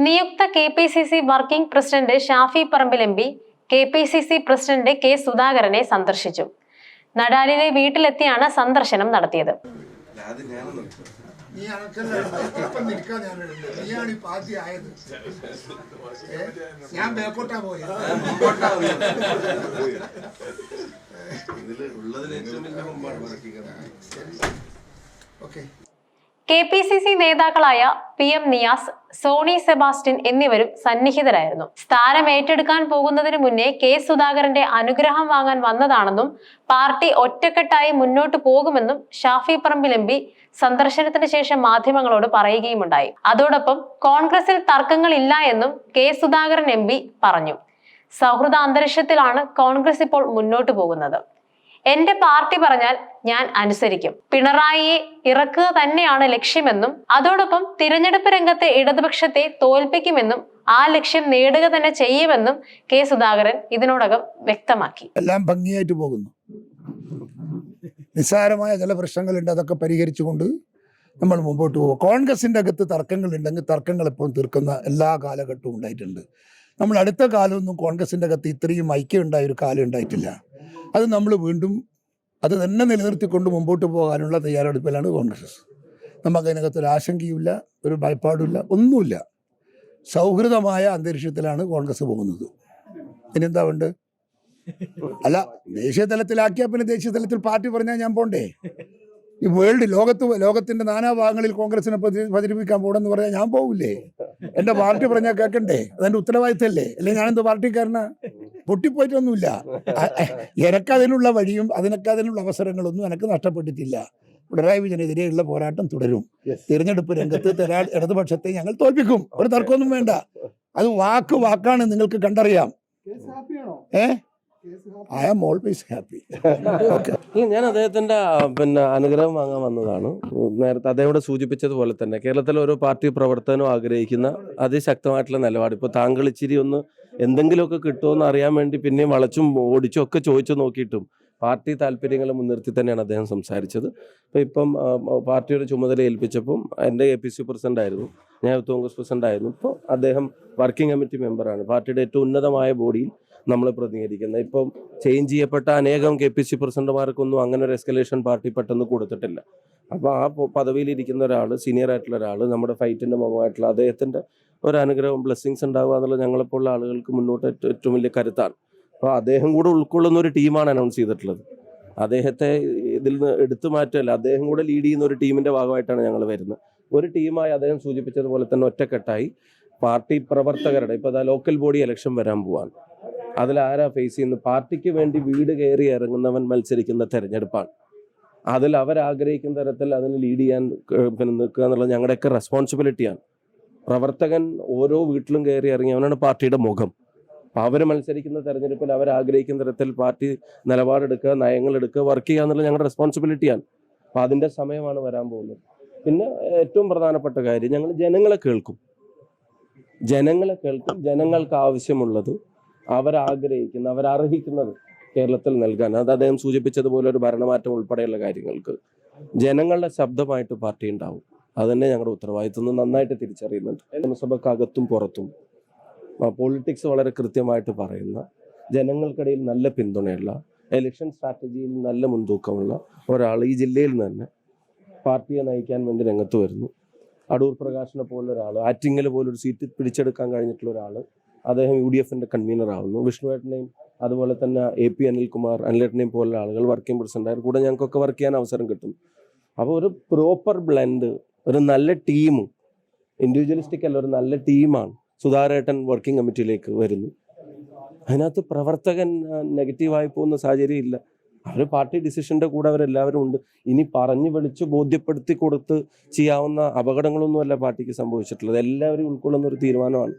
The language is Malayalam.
നിയുക്ത KPCC working president Shafi Parambil MP KPCC president K സുധാകരനെ സന്ദർശിച്ചു. നടാലിലെ വീട്ടിലെത്തിയാണ് സന്ദർശനം നടത്തിയത്. KPCC നേതാക്കളായ PM നിയാസ്, സോണി സെബാസ്റ്റ്യൻ എന്നിവരും സന്നിഹിതരായിരുന്നു. സ്ഥാനം ഏറ്റെടുക്കാൻ പോകുന്നതിന് മുന്നേ K സുധാകരന്റെ അനുഗ്രഹം വാങ്ങാൻ വന്നതാണെന്നും പാർട്ടി ഒറ്റക്കെട്ടായി മുന്നോട്ട് പോകുമെന്നും ഷാഫി പറമ്പിൽ MP സന്ദർശനത്തിന് ശേഷം മാധ്യമങ്ങളോട് പറയുകയുമുണ്ടായി. അതോടൊപ്പം കോൺഗ്രസിൽ തർക്കങ്ങളില്ല എന്നും K സുധാകരൻ MP പറഞ്ഞു. സൗഹൃദ അന്തരീക്ഷത്തിലാണ് കോൺഗ്രസ് ഇപ്പോൾ മുന്നോട്ട് പോകുന്നത്. എന്റെ പാർട്ടി പറഞ്ഞാൽ ഞാൻ അനുസരിക്കും. പിണറായിയെ ഇറക്കുക തന്നെയാണ് ലക്ഷ്യമെന്നും അതോടൊപ്പം തിരഞ്ഞെടുപ്പ് രംഗത്തെ ഇടതുപക്ഷത്തെ തോൽപ്പിക്കുമെന്നും ആ ലക്ഷ്യം നേടുക തന്നെ ചെയ്യുമെന്നും K സുധാകരൻ ഇതിനോടകം വ്യക്തമാക്കി. എല്ലാം ഭംഗിയായിട്ട് പോകുന്നു. നിസ്സാരമായ ചില പ്രശ്നങ്ങളുണ്ട്, അതൊക്കെ പരിഹരിച്ചുകൊണ്ട് നമ്മൾ മുമ്പോട്ട് പോകും. കോൺഗ്രസിൻ്റെ അകത്ത് തർക്കങ്ങളുണ്ടെങ്കിൽ തർക്കങ്ങൾ എപ്പോഴും തീർക്കുന്ന എല്ലാ കാലഘട്ടവും ഉണ്ടായിട്ടുണ്ട്. നമ്മൾ അടുത്ത കാലമൊന്നും കോൺഗ്രസിൻ്റെ അകത്ത് ഇത്രയും ഐക്യം ഉണ്ടായ ഒരു കാലം ഉണ്ടായിട്ടില്ല. അത് നമ്മൾ വീണ്ടും അത് തന്നെ നിലനിർത്തിക്കൊണ്ട് മുമ്പോട്ട് പോകാനുള്ള തയ്യാറെടുപ്പിലാണ് കോൺഗ്രസ്. നമുക്കതിനകത്തൊരു ആശങ്കയുമില്ല, ഒരു ഭയപ്പാടുമില്ല, ഒന്നുമില്ല. സൗഹൃദമായ അന്തരീക്ഷത്തിലാണ് കോൺഗ്രസ് പോകുന്നത്. ഇനിയെന്താ ഉണ്ട്? അല്ല, ദേശീയ തലത്തിലാക്കിയാൽ പിന്നെ ദേശീയ തലത്തിൽ പാർട്ടി പറഞ്ഞാൽ ഞാൻ പോണ്ടേ? ഈ ലോകത്തിൻ്റെ നാനാഭാഗങ്ങളിൽ കോൺഗ്രസിനെ പ്രചരിപ്പിക്കാൻ പോകണമെന്ന് പറഞ്ഞാൽ ഞാൻ പോകില്ലേ? എൻ്റെ പാർട്ടി പറഞ്ഞാൽ കേൾക്കണ്ടേ? അതെൻ്റെ ഉത്തരവാദിത്തമല്ലേ? അല്ലെങ്കിൽ ഞാനെന്ത് പാർട്ടിക്കാരനാ? പൊട്ടിപ്പോയിട്ടൊന്നുമില്ല. എനക്കതിനുള്ള വഴിയും അതിനുള്ള അവസരങ്ങളൊന്നും എനിക്ക് നഷ്ടപ്പെട്ടിട്ടില്ല. പിണറായി വിജയനെതിരെയുള്ള പോരാട്ടം തുടരും. തിരഞ്ഞെടുപ്പ് രംഗത്ത് ഇടതുപക്ഷത്തെ ഞങ്ങൾ തോൽപ്പിക്കും. ഒരു തർക്കമൊന്നും വേണ്ട. അത് വാക്കാണ്, നിങ്ങൾക്ക് കണ്ടറിയാം. I am always happy. ഞാൻ അദ്ദേഹത്തിൻ്റെ അനുഗ്രഹം വാങ്ങാൻ വന്നതാണ്. നേരത്തെ അദ്ദേഹം ഇവിടെ സൂചിപ്പിച്ചതുപോലെ തന്നെ കേരളത്തിലെ ഓരോ പാർട്ടി പ്രവർത്തനവും ആഗ്രഹിക്കുന്ന അതിശക്തമായിട്ടുള്ള നിലപാട്. ഇപ്പോൾ താങ്കൾ ഇച്ചിരി ഒന്ന് എന്തെങ്കിലുമൊക്കെ കിട്ടുമെന്ന് അറിയാൻ വേണ്ടി പിന്നെയും വളച്ചും ഓടിച്ചും ഒക്കെ ചോദിച്ചു നോക്കിയിട്ടും പാർട്ടി താല്പര്യങ്ങളെ മുൻനിർത്തി തന്നെയാണ് അദ്ദേഹം സംസാരിച്ചത്. ഇപ്പം പാർട്ടിയുടെ ചുമതല ഏൽപ്പിച്ചപ്പം എൻ്റെ KPCC പ്രസിഡന്റ് ആയിരുന്നു, ഞാൻ യൂത്ത് കോൺഗ്രസ് പ്രസിഡന്റ് ആയിരുന്നു. ഇപ്പോൾ അദ്ദേഹം വർക്കിംഗ് കമ്മിറ്റി മെമ്പറാണ്. പാർട്ടിയുടെ ഏറ്റവും ഉന്നതമായ ബോഡിയിൽ നമ്മൾ പ്രതിനിധീകരിക്കുന്നത്. ഇപ്പം ചേഞ്ച് ചെയ്യപ്പെട്ട അനേകം KPCC പ്രസിഡന്റുമാർക്കൊന്നും അങ്ങനെ ഒരു എസ്കലേഷൻ പാർട്ടി പെട്ടെന്ന് കൊടുത്തിട്ടില്ല. അപ്പോൾ ആ പദവിയിലിരിക്കുന്ന ഒരാൾ, സീനിയർ ആയിട്ടുള്ള ഒരാൾ, നമ്മുടെ ഫൈറ്റിൻ്റെ മുഖമായിട്ടുള്ള അദ്ദേഹത്തിൻ്റെ ഒരു അനുഗ്രഹം, ബ്ലെസ്സിങ്സ് ഉണ്ടാവുക എന്നുള്ളത് ഞങ്ങളെപ്പോലുള്ള ആളുകൾക്ക് മുന്നോട്ട് ഏറ്റവും വലിയ കരുത്താണ്. അപ്പോൾ അദ്ദേഹം കൂടെ ഉൾക്കൊള്ളുന്ന ഒരു ടീമാണ് അനൗൺസ് ചെയ്തിട്ടുള്ളത്. അദ്ദേഹത്തെ ഇതിൽ നിന്ന് എടുത്തു മാറ്റമല്ല, അദ്ദേഹം കൂടെ ലീഡ് ചെയ്യുന്ന ഒരു ടീമിൻ്റെ ഭാഗമായിട്ടാണ് ഞങ്ങൾ വരുന്നത്. ഒരു ടീമായി അദ്ദേഹം സൂചിപ്പിച്ചതുപോലെ തന്നെ ഒറ്റക്കെട്ടായി പാർട്ടി പ്രവർത്തകരുടെ, ഇപ്പോൾ അതാ ലോക്കൽ ബോഡി ഇലക്ഷൻ വരാൻ പോവാണ്. അതിലാരാ ഫേസ് ചെയ്യുന്നത്? പാർട്ടിക്ക് വേണ്ടി വീട് കയറി ഇറങ്ങുന്നവൻ മത്സരിക്കുന്ന തെരഞ്ഞെടുപ്പാണ്. അതിൽ അവരാഗ്രഹിക്കുന്ന തരത്തിൽ അതിന് ലീഡ് ചെയ്യാൻ നിൽക്കുക എന്നുള്ളത് ഞങ്ങളുടെയൊക്കെ റെസ്പോൺസിബിലിറ്റിയാണ്. പ്രവർത്തകൻ ഓരോ വീട്ടിലും കയറി ഇറങ്ങിയവനാണ് പാർട്ടിയുടെ മുഖം. അപ്പോൾ അവർ മത്സരിക്കുന്ന തെരഞ്ഞെടുപ്പിൽ അവരാഗ്രഹിക്കുന്ന തരത്തിൽ പാർട്ടി നിലപാടെടുക്കുക, നയങ്ങളെടുക്കുക, വർക്ക് ചെയ്യുക എന്നുള്ളത് ഞങ്ങളുടെ റെസ്പോൺസിബിലിറ്റിയാണ്. അപ്പോൾ അതിൻ്റെ സമയമാണ് വരാൻ പോകുന്നത്. പിന്നെ ഏറ്റവും പ്രധാനപ്പെട്ട കാര്യം, ഞങ്ങൾ ജനങ്ങളെ കേൾക്കും. ജനങ്ങൾക്ക് ആവശ്യമുള്ളത്, അവരാഗ്രഹിക്കുന്ന, അവരർഹിക്കുന്നത് കേരളത്തിൽ നൽകാൻ. അത് അദ്ദേഹം സൂചിപ്പിച്ചതുപോലെ ഒരു ഭരണമാറ്റം ഉൾപ്പെടെയുള്ള കാര്യങ്ങൾക്ക് ജനങ്ങളുടെ ശബ്ദമായിട്ട് പാർട്ടി ഉണ്ടാവും. അതുതന്നെ ഞങ്ങളുടെ ഉത്തരവാദിത്വം നന്നായിട്ട് തിരിച്ചറിയുന്നുണ്ട്. നിയമസഭക്കകത്തും പുറത്തും പൊളിറ്റിക്സ് വളരെ കൃത്യമായിട്ട് പറയുന്ന, ജനങ്ങൾക്കിടയിൽ നല്ല പിന്തുണയുള്ള, ഇലക്ഷൻ സ്ട്രാറ്റജിയിൽ നല്ല മുൻതൂക്കമുള്ള ഒരാൾ ഈ ജില്ലയിൽ നിന്ന് തന്നെ പാർട്ടിയെ നയിക്കാൻ വേണ്ടി രംഗത്ത് വരുന്നു. അടൂർ പ്രകാശിനെ പോലുള്ള ഒരാൾ, ആറ്റിങ്ങൽ പോലൊരു സീറ്റ് പിടിച്ചെടുക്കാൻ കഴിഞ്ഞിട്ടുള്ള ഒരാൾ, അദ്ദേഹം UDFൻ്റെ കൺവീനർ ആവുന്നു. വിഷ്ണുവേട്ടനെയും അതുപോലെ തന്നെ AP അനിൽകുമാർ, അനിലേട്ടനെയും പോലുള്ള ആളുകൾ വർക്കിംഗ് പ്രസിഡന്റായിരുന്നു. കൂടെ ഞങ്ങൾക്കൊക്കെ വർക്ക് ചെയ്യാൻ അവസരം കിട്ടും. അപ്പോൾ ഒരു പ്രോപ്പർ ബ്ലെൻഡ്, ഒരു നല്ല ടീം, ഇൻഡിവിജ്വലിസ്റ്റിക് അല്ല, ഒരു നല്ല ടീമാണ്. സുധാകരേട്ടൻ വർക്കിംഗ് കമ്മിറ്റിയിലേക്ക് വരുന്നു. അതിനകത്ത് പ്രവർത്തകൻ നെഗറ്റീവായി പോകുന്ന സാഹചര്യം ഇല്ല. അവർ പാർട്ടി ഡിസിഷൻ്റെ കൂടെ അവരെല്ലാവരും ഉണ്ട്. ഇനി പറഞ്ഞു വിളിച്ച് ബോധ്യപ്പെടുത്തി കൊടുത്ത് ചെയ്യാവുന്ന അപകടങ്ങളൊന്നുമല്ല പാർട്ടിക്ക് സംഭവിച്ചിട്ടുള്ളത്. എല്ലാവരും ഉൾക്കൊള്ളുന്ന ഒരു തീരുമാനമാണ്.